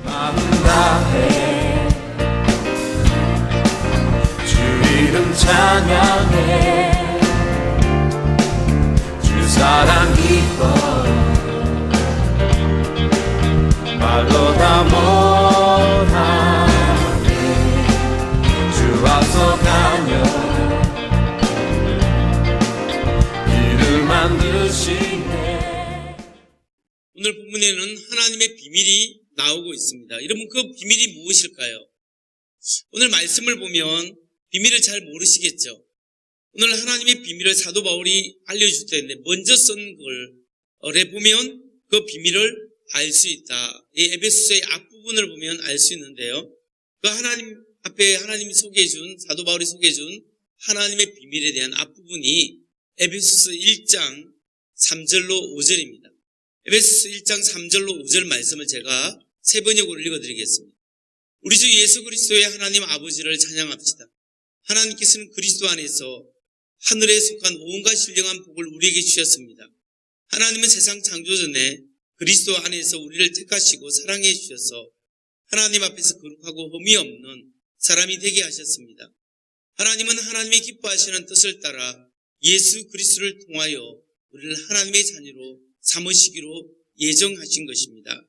마음 다해 주 이름 찬양해 주 사랑 기뻐 말로 다 못하네 주 앞서 가며 길을 만드시네. 오늘 본문에는 하나님의 비밀이 나오고 있습니다. 여러분, 그 비밀이 무엇일까요? 오늘 말씀을 보면 비밀을 잘 모르시겠죠? 오늘 하나님의 비밀을 사도 바울이 알려줄 텐데 먼저 쓴 글에 보면 그 비밀을 알 수 있다. 이 에베소서의 앞부분을 보면 알 수 있는데요. 그 하나님 앞에 하나님이 소개해준, 사도 바울이 소개해준 하나님의 비밀에 대한 앞부분이 에베소서 1장 3절로 5절입니다. 에베소서 1장 3절로 5절 말씀을 제가 세 번역으로 읽어드리겠습니다. 우리 주 예수 그리스도의 하나님 아버지를 찬양합시다. 하나님께서는 그리스도 안에서 하늘에 속한 온갖 신령한 복을 우리에게 주셨습니다. 하나님은 세상 창조 전에 그리스도 안에서 우리를 택하시고 사랑해 주셔서 하나님 앞에서 거룩하고 흠이 없는 사람이 되게 하셨습니다. 하나님은 하나님의 기뻐하시는 뜻을 따라 예수 그리스도를 통하여 우리를 하나님의 자녀로 삼으시기로 예정하신 것입니다.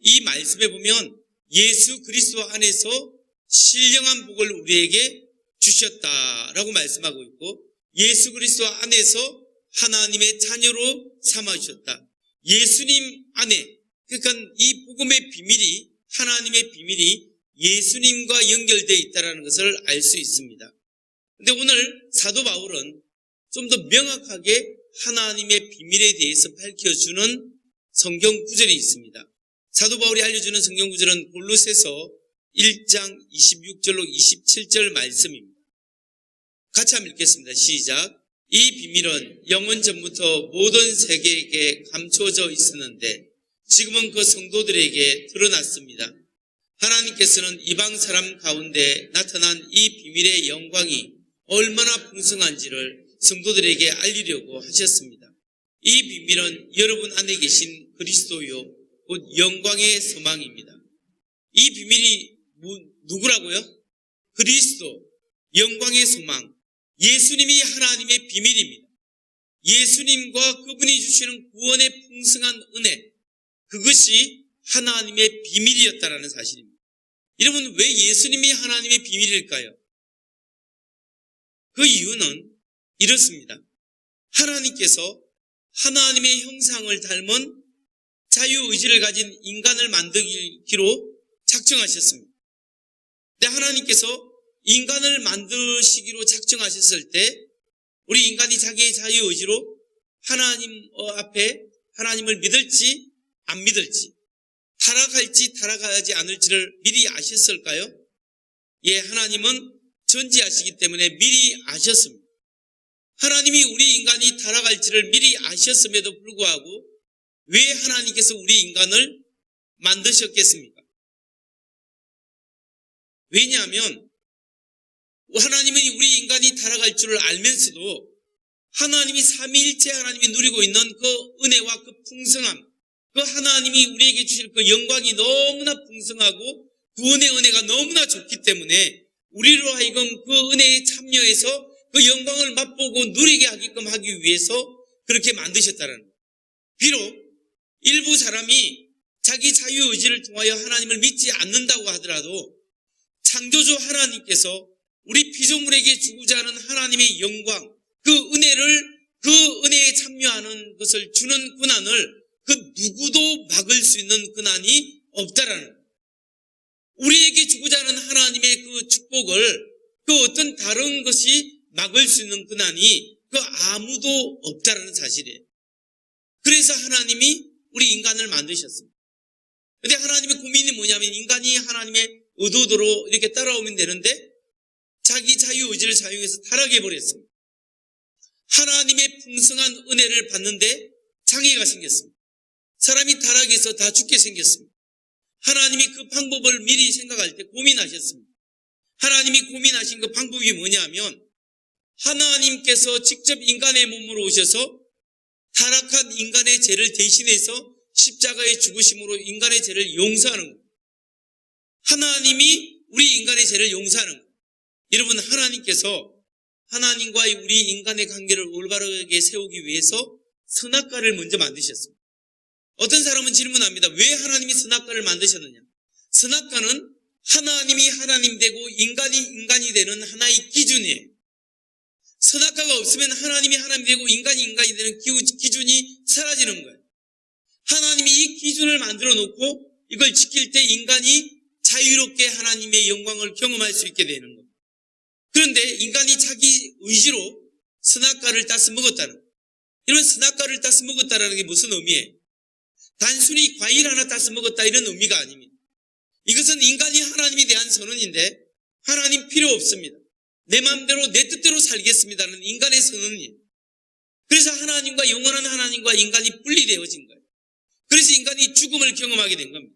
이 말씀에 보면 예수 그리스도 안에서 신령한 복을 우리에게 주셨다라고 말씀하고 있고, 예수 그리스도 안에서 하나님의 자녀로 삼아주셨다. 예수님 안에, 그러니까 이 복음의 비밀이, 하나님의 비밀이 예수님과 연결되어 있다는 것을 알 수 있습니다. 그런데 오늘 사도 바울은 좀 더 명확하게 하나님의 비밀에 대해서 밝혀주는 성경 구절이 있습니다. 사도 바울이 알려주는 성경 구절은 골로새서 1장 26절로 27절 말씀입니다. 같이 한번 읽겠습니다. 시작. 이 비밀은 영원 전부터 모든 세계에게 감춰져 있었는데 지금은 그 성도들에게 드러났습니다. 하나님께서는 이방 사람 가운데 나타난 이 비밀의 영광이 얼마나 풍성한지를 성도들에게 알리려고 하셨습니다. 이 비밀은 여러분 안에 계신 그리스도요 곧 영광의 소망입니다. 이 비밀이 누구라고요? 그리스도, 영광의 소망, 예수님이 하나님의 비밀입니다. 예수님과 그분이 주시는 구원의 풍성한 은혜, 그것이 하나님의 비밀이었다라는 사실입니다. 여러분, 왜 예수님이 하나님의 비밀일까요? 그 이유는 이렇습니다. 하나님께서 하나님의 형상을 닮은 자유의지를 가진 인간을 만들기로 작정하셨습니다. 근데 하나님께서 인간을 만드시기로 작정하셨을 때 우리 인간이 자기의 자유의지로 하나님 앞에 하나님을 믿을지 안 믿을지, 타락할지 타락하지 않을지를 미리 아셨을까요? 예, 하나님은 전지하시기 때문에 미리 아셨습니다. 하나님이 우리 인간이 타락할지를 미리 아셨음에도 불구하고 왜 하나님께서 우리 인간을 만드셨겠습니까? 왜냐하면 하나님은 우리 인간이 타락할 줄을 알면서도 하나님이 삼위일체 하나님이 누리고 있는 그 은혜와 그 풍성함, 그 하나님이 우리에게 주실 그 영광이 너무나 풍성하고 구원의 은혜가 너무나 좋기 때문에 우리로 하여금 그 은혜에 참여해서 그 영광을 맛보고 누리게 하게끔 하기 위해서 그렇게 만드셨다는 거예요. 비록 일부 사람이 자기 자유의지를 통하여 하나님을 믿지 않는다고 하더라도 창조주 하나님께서 우리 피조물에게 주고자 하는 하나님의 영광, 그 은혜에 참여하는 것을 주는 권한을 그 누구도 막을 수 있는 권한이 없다라는 거예요. 우리에게 주고자 하는 하나님의 그 축복을 그 어떤 다른 것이 막을 수 있는 권한이 그 아무도 없다라는 사실이에요. 그래서 하나님이 우리 인간을 만드셨습니다. 근데 하나님의 고민이 뭐냐면 인간이 하나님의 의도대로 이렇게 따라오면 되는데 자기 자유의지를 사용해서 타락해버렸습니다. 하나님의 풍성한 은혜를 받는데 장애가 생겼습니다. 사람이 타락해서 다 죽게 생겼습니다. 하나님이 그 방법을 미리 생각할 때 고민하셨습니다. 하나님이 고민하신 그 방법이 뭐냐면 하나님께서 직접 인간의 몸으로 오셔서 타락한 인간의 죄를 대신해서 십자가의 죽으심으로 인간의 죄를 용서하는 거예요. 하나님이 우리 인간의 죄를 용서하는 거예요. 여러분, 하나님께서 하나님과 우리 인간의 관계를 올바르게 세우기 위해서 선악과를 먼저 만드셨습니다. 어떤 사람은 질문합니다. 왜 하나님이 선악과를 만드셨느냐? 선악과는 하나님이 하나님 되고 인간이 인간이 되는 하나의 기준이에요. 선악과가 없으면 하나님이 하나님 되고 인간이 인간이 되는 기준이 사라지는 거예요. 하나님이 이 기준을 만들어 놓고 이걸 지킬 때 인간이 자유롭게 하나님의 영광을 경험할 수 있게 되는 거예요. 그런데 인간이 자기 의지로 선악과를 따서 먹었다는 거예요. 이런 선악과를 따서 먹었다는 게 무슨 의미예요? 단순히 과일 하나 따서 먹었다 이런 의미가 아닙니다. 이것은 인간이 하나님에 대한 선언인데 하나님 필요 없습니다. 내 마음대로 내 뜻대로 살겠습니다는 인간의 선언이에요. 그래서 하나님과 영원한 하나님과 인간이 분리되어진 거예요. 그래서 인간이 죽음을 경험하게 된 겁니다.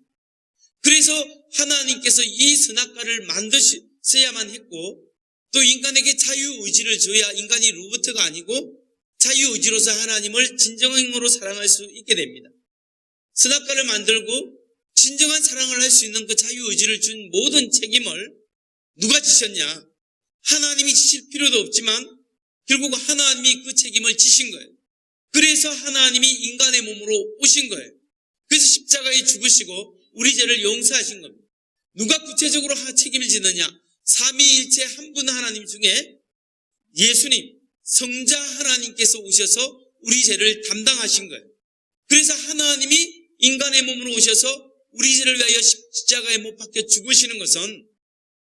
그래서 하나님께서 이 선악과를 만드셔야만 했고 또 인간에게 자유의지를 줘야 인간이 로봇가 아니고 자유의지로서 하나님을 진정으로 사랑할 수 있게 됩니다. 선악과를 만들고 진정한 사랑을 할 수 있는 그 자유의지를 준 모든 책임을 누가 지셨냐? 하나님이 지실 필요도 없지만 결국 하나님이 그 책임을 지신 거예요. 그래서 하나님이 인간의 몸으로 오신 거예요. 그래서 십자가에 죽으시고 우리 죄를 용서하신 겁니다. 누가 구체적으로 책임을 지느냐? 삼위일체 한 분 하나님 중에 예수님, 성자 하나님께서 오셔서 우리 죄를 담당하신 거예요. 그래서 하나님이 인간의 몸으로 오셔서 우리 죄를 위하여 십자가에 못 박혀 죽으시는 것은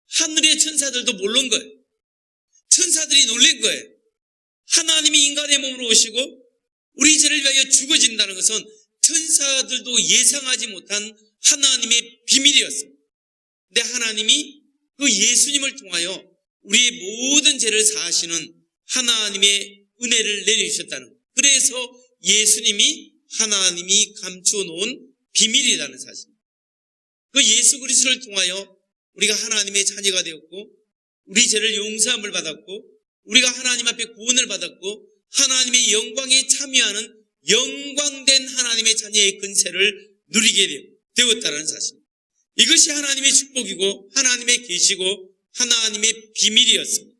하늘의 천사들도 모른 거예요. 천사들이 놀란 거예요. 하나님이 인간의 몸으로 오시고 우리 죄를 위하여 죽어진다는 것은 천사들도 예상하지 못한 하나님의 비밀이었습니다. 근데 하나님이 그 예수님을 통하여 우리의 모든 죄를 사하시는 하나님의 은혜를 내려주셨다는 거예요. 그래서 예수님이 하나님이 감추어 놓은 비밀이라는 사실. 그 예수 그리스도를 통하여 우리가 하나님의 자녀가 되었고 우리 죄를 용서함을 받았고 우리가 하나님 앞에 구원을 받았고 하나님의 영광에 참여하는 영광된 하나님의 자녀의 근세를 누리게 되었다는 사실. 이것이 하나님의 축복이고 하나님의 계시고 하나님의 비밀이었습니다.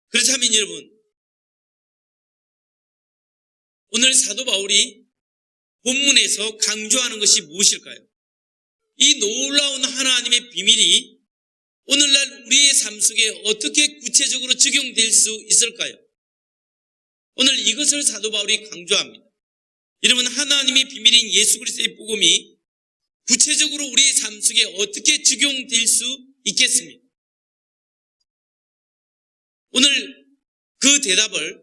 그렇다면 여러분, 오늘 사도 바울이 본문에서 강조하는 것이 무엇일까요? 이 놀라운 하나님의 비밀이 오늘날 우리의 삶 속에 어떻게 구체적으로 적용될 수 있을까요? 오늘 이것을 사도 바울이 강조합니다. 여러분, 하나님의 비밀인 예수 그리스도의 복음이 구체적으로 우리의 삶 속에 어떻게 적용될 수 있겠습니까? 오늘 그 대답을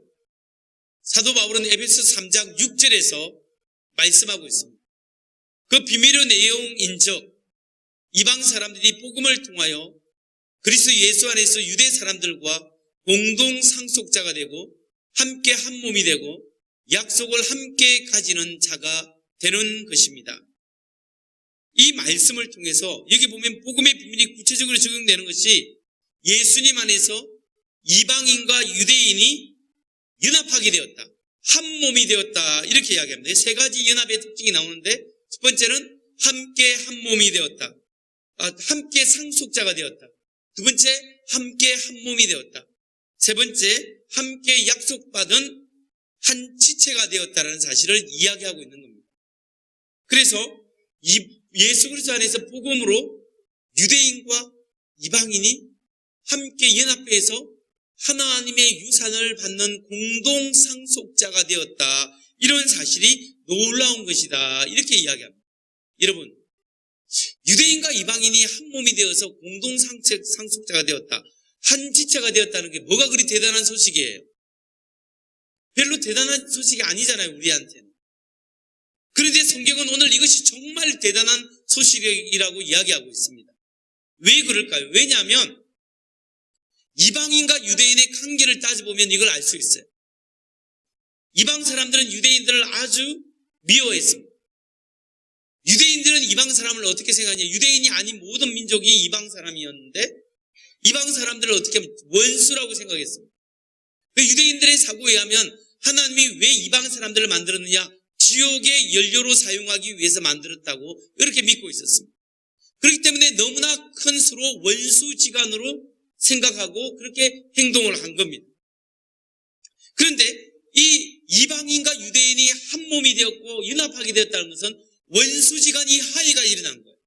사도 바울은 에베소 3장 6절에서 말씀하고 있습니다. 그 비밀의 내용인즉 이방 사람들이 복음을 통하여 그리스도 예수 안에서 유대 사람들과 공동 상속자가 되고 함께 한 몸이 되고 약속을 함께 가지는 자가 되는 것입니다. 이 말씀을 통해서 여기 보면 복음의 비밀이 구체적으로 적용되는 것이 예수님 안에서 이방인과 유대인이 연합하게 되었다. 한 몸이 되었다. 이렇게 이야기합니다. 세 가지 연합의 특징이 나오는데 첫 번째는 함께 한 몸이 되었다. 함께 상속자가 되었다. 두 번째, 함께 한 몸이 되었다. 세 번째, 함께 약속받은 한 지체가 되었다는 사실을 이야기하고 있는 겁니다. 그래서 예수 그리스도 안에서 복음으로 유대인과 이방인이 함께 연합해서 하나님의 유산을 받는 공동 상속자가 되었다. 이런 사실이 놀라운 것이다. 이렇게 이야기합니다. 여러분, 유대인과 이방인이 한 몸이 되어서 공동 상속자가 되었다. 한 지체가 되었다는 게 뭐가 그리 대단한 소식이에요? 별로 대단한 소식이 아니잖아요, 우리한테는. 그런데 성경은 오늘 이것이 정말 대단한 소식이라고 이야기하고 있습니다. 왜 그럴까요? 왜냐하면 이방인과 유대인의 관계를 따져보면 이걸 알 수 있어요. 이방 사람들은 유대인들을 아주 미워했습니다. 유대인들은 이방 사람을 어떻게 생각하냐? 유대인이 아닌 모든 민족이 이방 사람이었는데 이방 사람들을 어떻게 하면 원수라고 생각했습니다. 유대인들의 사고에 의하면 하나님이 왜 이방 사람들을 만들었느냐? 지옥의 연료로 사용하기 위해서 만들었다고 이렇게 믿고 있었습니다. 그렇기 때문에 너무나 큰 서로 원수지간으로 생각하고 그렇게 행동을 한 겁니다. 그런데 이 이방인과 유대인이 한 몸이 되었고 연합하게 되었다는 것은 원수지간이 화해가 일어난 거예요.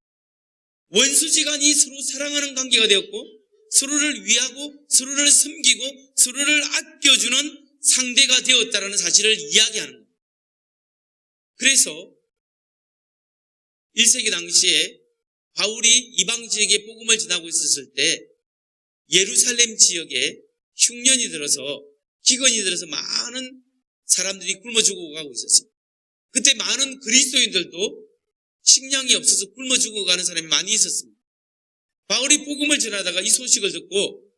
원수지간이 서로 사랑하는 관계가 되었고 서로를 위하고 서로를 섬기고 서로를 아껴주는 상대가 되었다는 사실을 이야기하는 거예요. 그래서 1세기 당시에 바울이 이방 지역에 복음을 전하고 있었을 때 예루살렘 지역에 흉년이 들어서 기근이 들어서 많은 사람들이 굶어 죽어가고 있었어요. 그때 많은 그리스도인들도 식량이 없어서 굶어 죽어가는 사람이 많이 있었습니다. 바울이 복음을 전하다가 이 소식을 듣고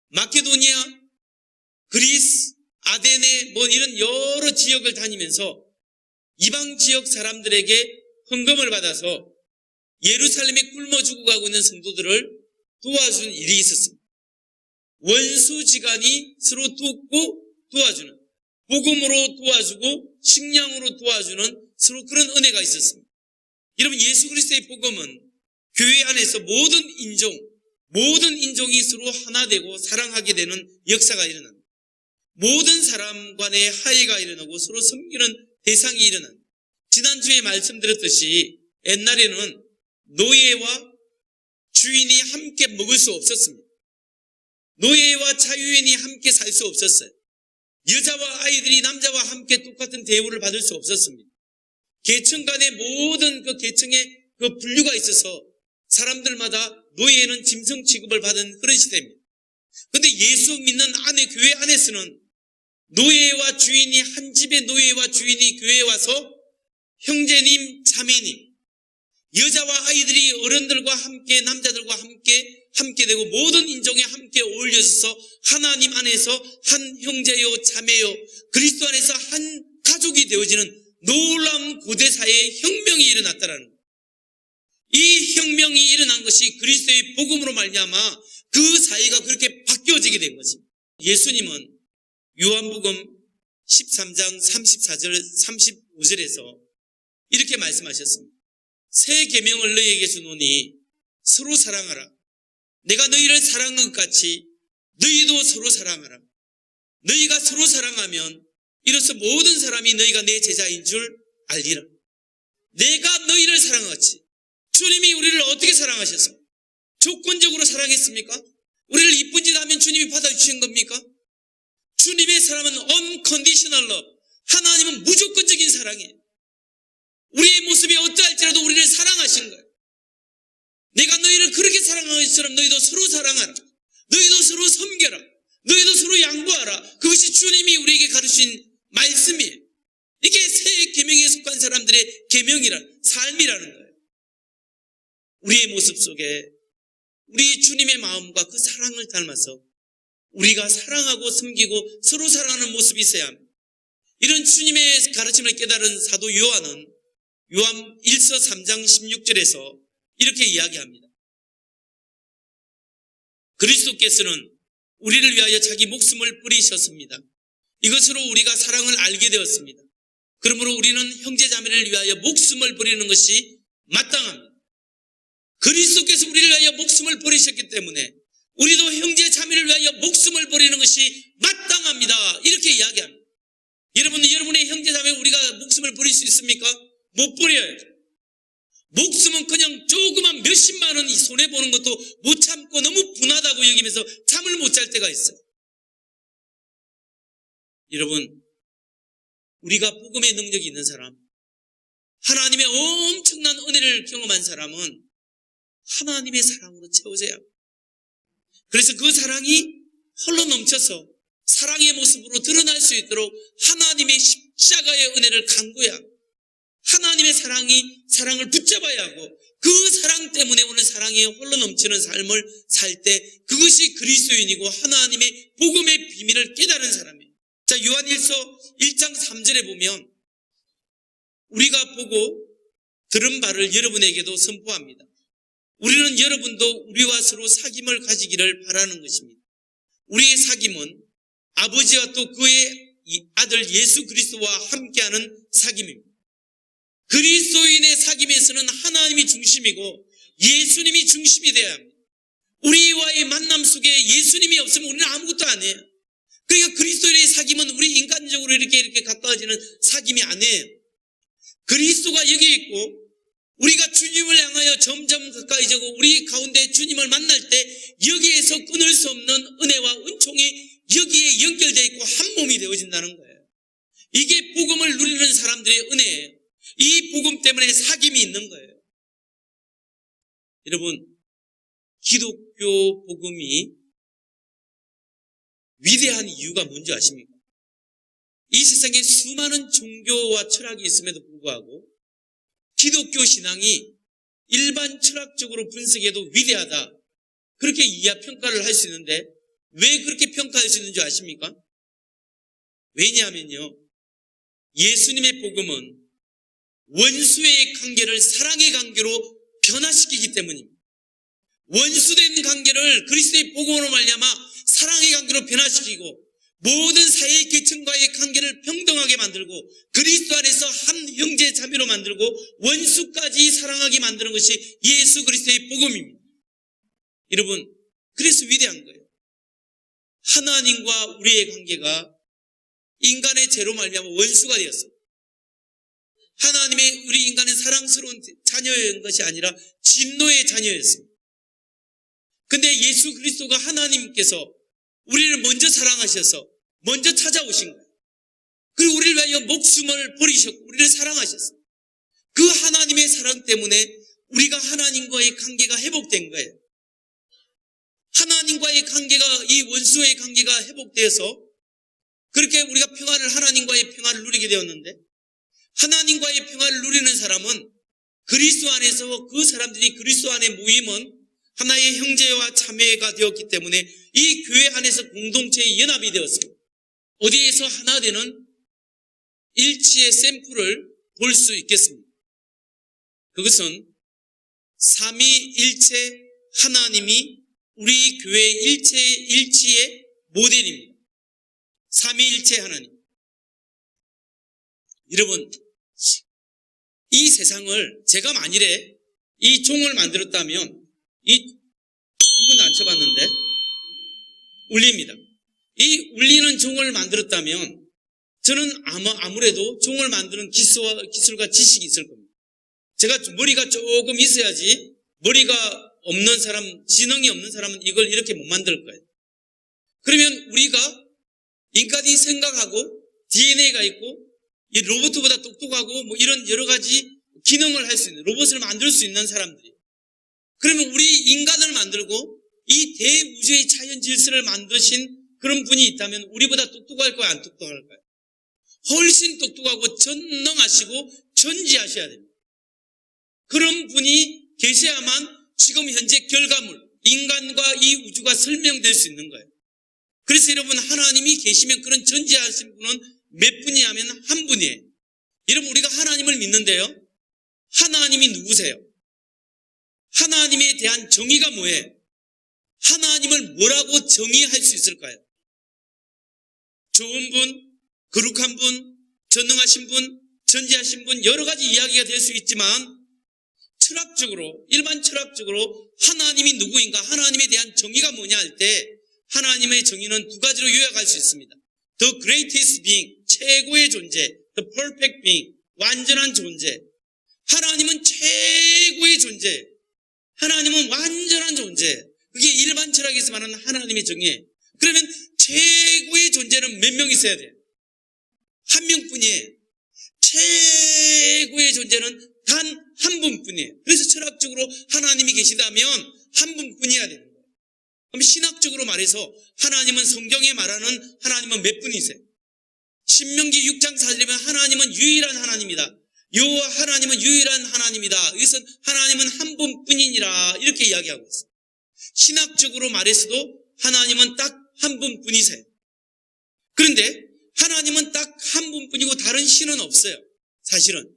마케도니아, 그리스, 아데네 이런 여러 지역을 다니면서 이방 지역 사람들에게 헌금을 받아서 예루살렘에 굶어 죽어가고 있는 성도들을 도와주는 일이 있었습니다. 원수지간이 서로 돕고 도와주는, 복음으로 도와주고 식량으로 도와주는 서로 그런 은혜가 있었습니다. 여러분, 예수 그리스도의 복음은 교회 안에서 모든 인종이 서로 하나 되고 사랑하게 되는 역사가 일어납니다. 모든 사람 간의 화해가 일어나고 서로 섬기는 대상이 일어납니다. 지난주에 말씀드렸듯이 옛날에는 노예와 주인이 함께 먹을 수 없었습니다. 노예와 자유인이 함께 살 수 없었어요. 여자와 아이들이 남자와 함께 똑같은 대우를 받을 수 없었습니다. 계층 간의 모든 그 계층의 그 분류가 있어서 사람들마다 노예는 짐승 취급을 받은 그런 시대입니다. 그런데 예수 믿는 교회 안에서는 노예와 주인이, 한 집의 노예와 주인이 교회에 와서 형제님, 자매님, 여자와 아이들이 어른들과 함께, 남자들과 함께 되고 모든 인종에 함께 어울려서 하나님 안에서 한 형제요, 자매요, 그리스도 안에서 한 가족이 되어지는 놀라운 고대사의 혁명이 일어났다라는 거예요. 이 혁명이 일어난 것이 그리스도의 복음으로 말미암아 그 사회가 그렇게 바뀌어지게 된 것입니다. 예수님은 요한복음 13장 34절 35절에서 이렇게 말씀하셨습니다. 새 계명을 너희에게 주노니 서로 사랑하라. 내가 너희를 사랑한 것 같이 너희도 서로 사랑하라. 너희가 서로 사랑하면 이로써 모든 사람이 너희가 내 제자인 줄 알리라. 내가 너희를 사랑하같이. 주님이 우리를 어떻게 사랑하셨습니까? 조건적으로 사랑했습니까? 우리를 이쁜 짓 하면 주님이 받아주신 겁니까? 주님의 사랑은 unconditional love. 하나님은 무조건적인 사랑이에요. 우리의 모습이 어떠할지라도 우리를 사랑하신 거예요. 내가 너희를 그렇게 사랑하는 것처럼 너희도 서로 사랑하라. 너희도 서로 섬겨라. 너희도 서로 양보하라. 그것이 주님이 우리에게 가르친 말씀이에요. 이게 새 계명에 속한 사람들의 삶이라는 거예요. 우리의 모습 속에 우리 주님의 마음과 그 사랑을 닮아서 우리가 사랑하고 섬기고 서로 사랑하는 모습이 있어야 합니다. 이런 주님의 가르침을 깨달은 사도 요한 1서 3장 16절에서 이렇게 이야기합니다. 그리스도께서는 우리를 위하여 자기 목숨을 뿌리셨습니다. 이것으로 우리가 사랑을 알게 되었습니다. 그러므로 우리는 형제자매를 위하여 목숨을 버리는 것이 마땅합니다. 그리스도께서 우리를 위하여 목숨을 버리셨기 때문에 우리도 형제자매를 위하여 목숨을 버리는 것이 마땅합니다. 이렇게 이야기합니다. 여러분의 형제자매 우리가 목숨을 버릴 수 있습니까? 못 버려요. 목숨은 그냥 조그만 몇십만 원이 손해보는 것도 못 참고 너무 분하다고 여기면서 잠을 못 잘 때가 있어요. 여러분, 우리가 복음의 능력이 있는 사람, 하나님의 엄청난 은혜를 경험한 사람은 하나님의 사랑으로 채워져야 합니다. 그래서 그 사랑이 홀로 넘쳐서 사랑의 모습으로 드러날 수 있도록 하나님의 십자가의 은혜를 간구해야 합니다. 하나님의 사랑을 붙잡아야 하고 그 사랑 때문에 오늘 사랑에 홀로 넘치는 삶을 살 때 그것이 그리스도인이고 하나님의 복음의 비밀을 깨달은 사람이에요. 자, 요한일서 1장 3절에 보면 우리가 보고 들은 바를 여러분에게도 선포합니다. 우리는 여러분도 우리와 서로 사귐을 가지기를 바라는 것입니다. 우리의 사귐은 아버지와 또 그의 이 아들 예수 그리스도와 함께하는 사귐입니다. 그리스도인의 사귐에서는 하나님이 중심이고 예수님이 중심이 되어야 합니다. 우리와의 만남 속에 예수님이 없으면 우리는 아무것도 안 해요. 그러니까 그리스도인의 사귐은 우리 인간적으로 이렇게 가까워지는 사귐이 아니에요. 그리스도가 여기 있고 우리가 주님을 향하여 점점 가까이지고 우리 가운데 주님을 만날 때 여기에서 끊을 수 없는 은혜와 은총이 여기에 연결되어 있고 한 몸이 되어진다는 거예요. 이게 복음을 누리는 사람들의 은혜예요. 이 복음 때문에 사귐이 있는 거예요. 여러분, 기독교 복음이 위대한 이유가 뭔지 아십니까? 이 세상에 수많은 종교와 철학이 있음에도 불구하고 기독교 신앙이 일반 철학적으로 분석해도 위대하다, 그렇게 이하 평가를 할 수 있는데 왜 그렇게 평가할 수 있는 줄 아십니까? 왜냐하면요, 예수님의 복음은 원수의 관계를 사랑의 관계로 변화시키기 때문입니다. 원수된 관계를 그리스도의 복음으로 말미암아 사랑의 관계로 변화시키고 모든 사회 계층과의 관계를 평등하게 만들고 그리스도 안에서 한 형제 자매로 만들고 원수까지 사랑하게 만드는 것이 예수 그리스도의 복음입니다. 여러분, 그래서 위대한 거예요. 하나님과 우리의 관계가 인간의 죄로 말미암아 원수가 되었습니다. 하나님의 우리 인간의 사랑스러운 자녀인 것이 아니라 진노의 자녀였습니다. 근데 예수 그리스도가 하나님께서 우리를 먼저 사랑하셔서 먼저 찾아오신 거예요. 그리고 우리를 위하여 목숨을 버리셨고 우리를 사랑하셨어요. 그 하나님의 사랑 때문에 우리가 하나님과의 관계가 회복된 거예요. 하나님과의 관계가, 이 원수의 관계가 회복되어서 그렇게 우리가 하나님과의 평화를 누리게 되었는데, 하나님과의 평화를 누리는 사람은 그리스도 안에서, 그 사람들이 그리스도 안에 모이면 하나의 형제와 자매가 되었기 때문에 이 교회 안에서 공동체의 연합이 되었습니다. 어디에서 하나 되는 일치의 샘플을 볼 수 있겠습니다. 그것은 삼위일체 하나님이 우리 교회의 일치의 모델입니다. 삼위일체 하나님. 여러분, 이 세상을 제가 만일에 이 종을 만들었다면, 한 번도 안 쳐봤는데 울립니다. 이 울리는 종을 만들었다면 저는 아무래도 종을 만드는 기술과 지식이 있을 겁니다. 제가 머리가 조금 있어야지, 머리가 없는 사람, 지능이 없는 사람은 이걸 이렇게 못 만들 거예요. 그러면 우리가 인간이 생각하고 DNA가 있고 이 로봇보다 똑똑하고 뭐 이런 여러 가지 기능을 할 수 있는, 로봇을 만들 수 있는 사람들이에요. 그러면 우리 인간을 만들고 이 대우주의 자연 질서를 만드신 그런 분이 있다면 우리보다 똑똑할까요, 안 똑똑할까요? 훨씬 똑똑하고 전능하시고 전지하셔야 됩니다. 그런 분이 계셔야만 지금 현재 결과물, 인간과 이 우주가 설명될 수 있는 거예요. 그래서 여러분, 하나님이 계시면 그런 전지하신 분은 몇 분이냐면 한 분이에요. 여러분, 우리가 하나님을 믿는데요, 하나님이 누구세요? 하나님에 대한 정의가 뭐예요? 하나님을 뭐라고 정의할 수 있을까요? 좋은 분, 거룩한 분, 전능하신 분, 전지하신 분, 여러 가지 이야기가 될 수 있지만 철학적으로, 일반 철학적으로 하나님이 누구인가, 하나님에 대한 정의가 뭐냐 할 때 하나님의 정의는 두 가지로 요약할 수 있습니다. The greatest being, 최고의 존재. The perfect being, 완전한 존재. 하나님은 최고의 존재. 하나님은 완전한 존재. 그게 일반 철학에서 말하는 하나님의 정의예요. 그러면 최고의 존재는 몇 명 있어야 돼요? 한 명뿐이에요. 최고의 존재는 단 한 분뿐이에요. 그래서 철학적으로 하나님이 계시다면 한 분뿐이어야 되는 거예요. 그럼 신학적으로 말해서 하나님은, 성경에 말하는 하나님은 몇 분이세요? 신명기 6장 4절에 보면 하나님은 유일한 하나님이다. 여호와 하나님은 유일한 하나님이다. 이것은 하나님은 한 분뿐이니라, 이렇게 이야기하고 있어요. 신학적으로 말해서도 하나님은 딱 한 분뿐이세요. 그런데 하나님은 딱 한 분뿐이고 다른 신은 없어요. 사실은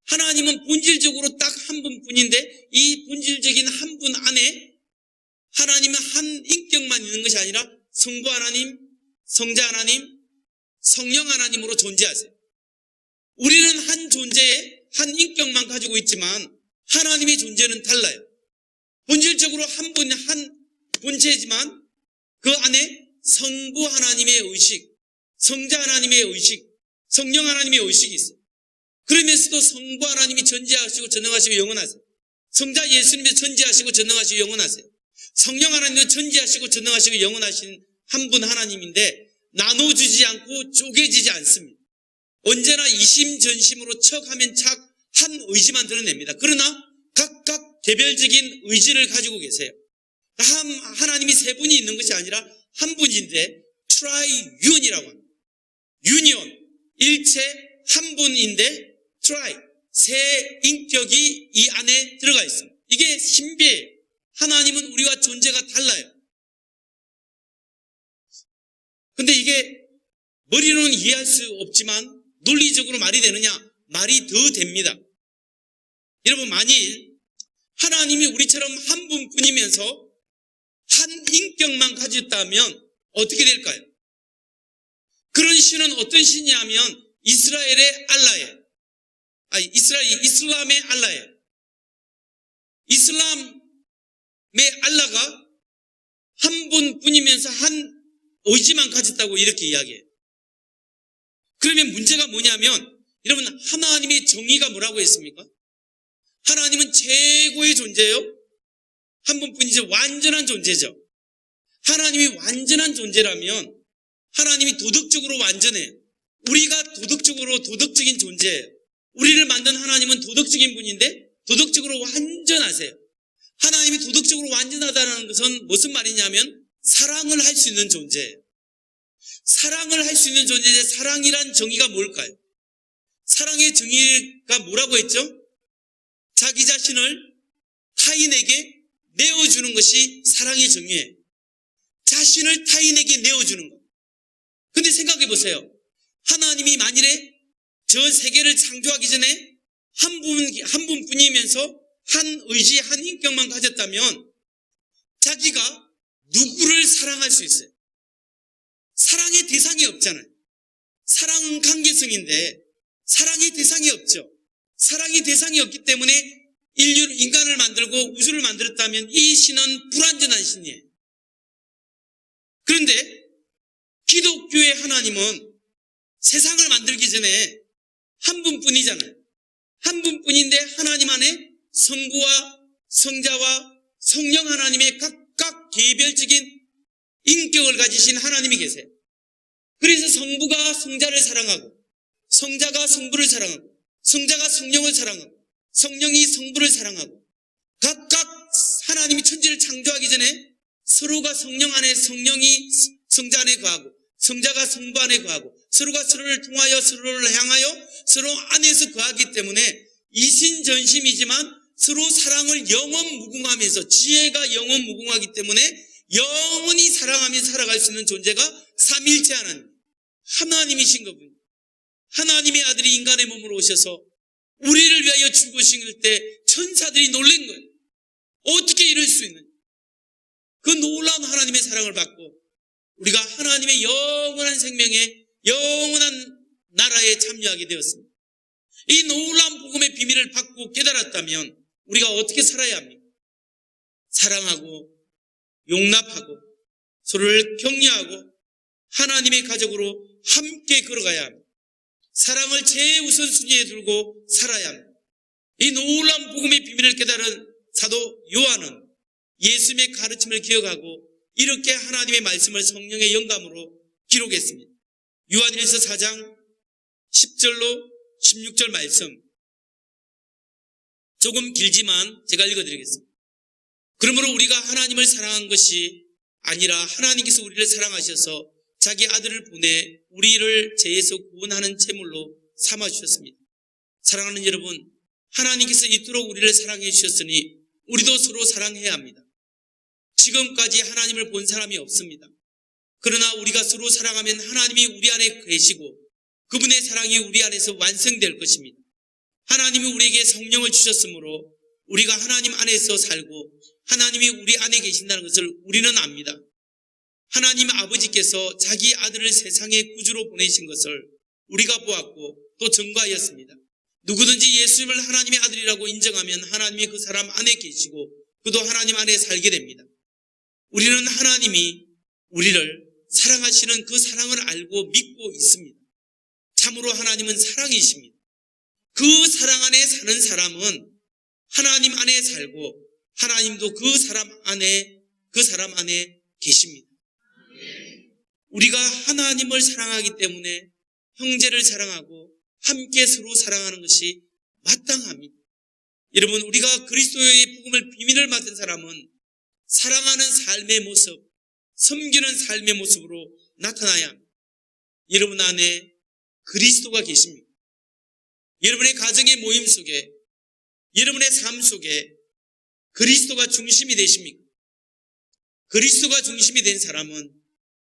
하나님은 본질적으로 딱 한 분뿐인데 이 본질적인 한 분 안에 하나님은 한 인격만 있는 것이 아니라 성부 하나님, 성자 하나님, 성령 하나님으로 존재하세요. 우리는 한 존재의 한 인격만 가지고 있지만 하나님의 존재는 달라요. 본질적으로 한 본체지만 그 안에 성부 하나님의 의식, 성자 하나님의 의식, 성령 하나님의 의식이 있어요. 그러면서도 성부 하나님이 전지하시고 전능하시고 영원하세요. 성자 예수님이 전지하시고 전능하시고 영원하세요. 성령 하나님도 전지하시고 전능하시고 영원하신 한 분 하나님인데 나눠주지 않고 쪼개지지 않습니다. 언제나 이심전심으로 척하면 착 한 의지만 드러냅니다. 그러나 각각 개별적인 의지를 가지고 계세요. 하나님이 세 분이 있는 것이 아니라 한 분인데 트라이윤이라고 합니다. 유니온, 일체 한 분인데 트라이, 세 인격이 이 안에 들어가 있습니다. 이게 신비예요. 하나님은 우리와 존재가 달라요. 근데 이게 머리로는 이해할 수 없지만 논리적으로 말이 되느냐? 말이 더 됩니다. 여러분, 만일 하나님이 우리처럼 한 분뿐이면서 한 인격만 가졌다면 어떻게 될까요? 그런 신은 어떤 신이냐면 이스라엘의 알라예요. 이슬람의 알라예요. 이슬람의 알라가 한 분뿐이면서 한 의지만 가졌다고 이렇게 이야기해요. 그러면 문제가 뭐냐면 여러분, 하나님의 정의가 뭐라고 했습니까? 하나님은 최고의 존재예요. 한 분뿐이죠. 완전한 존재죠. 하나님이 완전한 존재라면 하나님이 도덕적으로 완전해요. 우리가 도덕적인 존재예요. 우리를 만든 하나님은 도덕적인 분인데 도덕적으로 완전하세요. 하나님이 도덕적으로 완전하다는 것은 무슨 말이냐면 사랑을 할 수 있는 존재예요. 사랑을 할 수 있는 존재인데 사랑이란 정의가 뭘까요? 사랑의 정의가 뭐라고 했죠? 자기 자신을 타인에게 내어주는 것이 사랑의 정의예요. 자신을 타인에게 내어주는 것. 근데 생각해 보세요. 하나님이 만일에 저 세계를 창조하기 전에 한 분뿐이면서 한 의지, 한 인격만 가졌다면 자기가 누구를 사랑할 수 있어요? 사랑의 대상이 없잖아요. 사랑은 관계성인데 사랑의 대상이 없죠. 사랑의 대상이 없기 때문에 인간을 만들고 우주를 만들었다면 이 신은 불완전한 신이에요. 그런데 기독교의 하나님은 세상을 만들기 전에 한 분뿐이잖아요. 한 분뿐인데 하나님 안에 성부와 성자와 성령 하나님의 각각 개별적인 인격을 가지신 하나님이 계세요. 그래서 성부가 성자를 사랑하고 성자가 성부를 사랑하고 성자가 성령을 사랑하고 성령이 성부를 사랑하고 각각 하나님이 천지를 창조하기 전에 서로가 성령 안에 성령이 성자 안에 거하고 성자가 성부 안에 거하고 서로가 서로를 통하여 서로를 향하여 서로 안에서 거하기 때문에 이신전심이지만 서로 사랑을 영원무궁하면서 지혜가 영원무궁하기 때문에 영원히 사랑하며 살아갈 수 있는 존재가 삼일체 하나님이신 거군요. 하나님의 아들이 인간의 몸으로 오셔서 우리를 위하여 죽으실 때 천사들이 놀란 거예요. 어떻게 이럴 수 있느냐. 그 놀라운 하나님의 사랑을 받고 우리가 하나님의 영원한 생명에 영원한 나라에 참여하게 되었습니다. 이 놀라운 복음의 비밀을 받고 깨달았다면 우리가 어떻게 살아야 합니까? 사랑하고 용납하고 서로를 격려하고 하나님의 가족으로 함께 걸어가야 합니다. 사랑을 최우선순위에 두고 살아야 합니다. 이 놀라운 복음의 비밀을 깨달은 사도 요한은 예수님의 가르침을 기억하고 이렇게 하나님의 말씀을 성령의 영감으로 기록했습니다. 요한일서 4장 10절로 16절 말씀 조금 길지만 제가 읽어드리겠습니다. 그러므로 우리가 하나님을 사랑한 것이 아니라 하나님께서 우리를 사랑하셔서 자기 아들을 보내 우리를 죄에서 구원하는 제물로 삼아주셨습니다. 사랑하는 여러분, 하나님께서 이토록 우리를 사랑해 주셨으니 우리도 서로 사랑해야 합니다. 지금까지 하나님을 본 사람이 없습니다. 그러나 우리가 서로 사랑하면 하나님이 우리 안에 계시고 그분의 사랑이 우리 안에서 완성될 것입니다. 하나님이 우리에게 성령을 주셨으므로 우리가 하나님 안에서 살고 하나님이 우리 안에 계신다는 것을 우리는 압니다. 하나님 아버지께서 자기 아들을 세상의 구주로 보내신 것을 우리가 보았고 또 증거하였습니다. 누구든지 예수님을 하나님의 아들이라고 인정하면 하나님이 그 사람 안에 계시고 그도 하나님 안에 살게 됩니다. 우리는 하나님이 우리를 사랑하시는 그 사랑을 알고 믿고 있습니다. 참으로 하나님은 사랑이십니다. 그 사랑 안에 사는 사람은 하나님 안에 살고 하나님도 그 사람 안에 계십니다. 우리가 하나님을 사랑하기 때문에 형제를 사랑하고 함께 서로 사랑하는 것이 마땅합니다. 여러분, 우리가 그리스도의 복음을 비밀을 맡은 사람은 사랑하는 삶의 모습, 섬기는 삶의 모습으로 나타나야 합니다. 여러분 안에 그리스도가 계십니까? 여러분의 가정의 모임 속에, 여러분의 삶 속에 그리스도가 중심이 되십니까? 그리스도가 중심이 된 사람은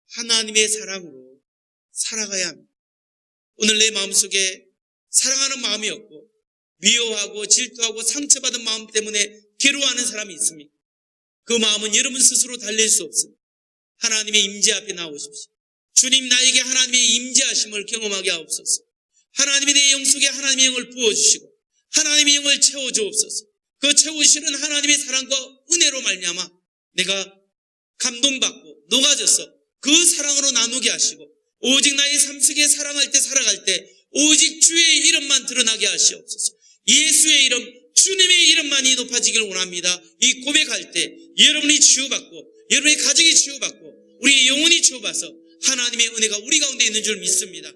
하나님의 사랑으로 살아가야 합니다. 오늘 내 마음속에 사랑하는 마음이 없고 미워하고 질투하고 상처받은 마음 때문에 괴로워하는 사람이 있습니까? 그 마음은 여러분 스스로 달랠 수 없습니다. 하나님의 임재 앞에 나오십시오. 주님, 나에게 하나님의 임재하심을 경험하게 하옵소서. 하나님이 내 영 속에 하나님의 영을 부어주시고 하나님의 영을 채워주옵소서. 그 채우시는 하나님의 사랑과 은혜로 말미암아 내가 감동받고 녹아져서 그 사랑으로 나누게 하시고 오직 나의 삶 속에 사랑할 때 살아갈 때 오직 주의 이름만 드러나게 하시옵소서. 예수의 이름, 주님의 이름만이 높아지길 원합니다. 이 고백할 때 여러분이 치유받고 여러분의 가정이 치유받고 우리의 영혼이 치유받아서 하나님의 은혜가 우리 가운데 있는 줄 믿습니다.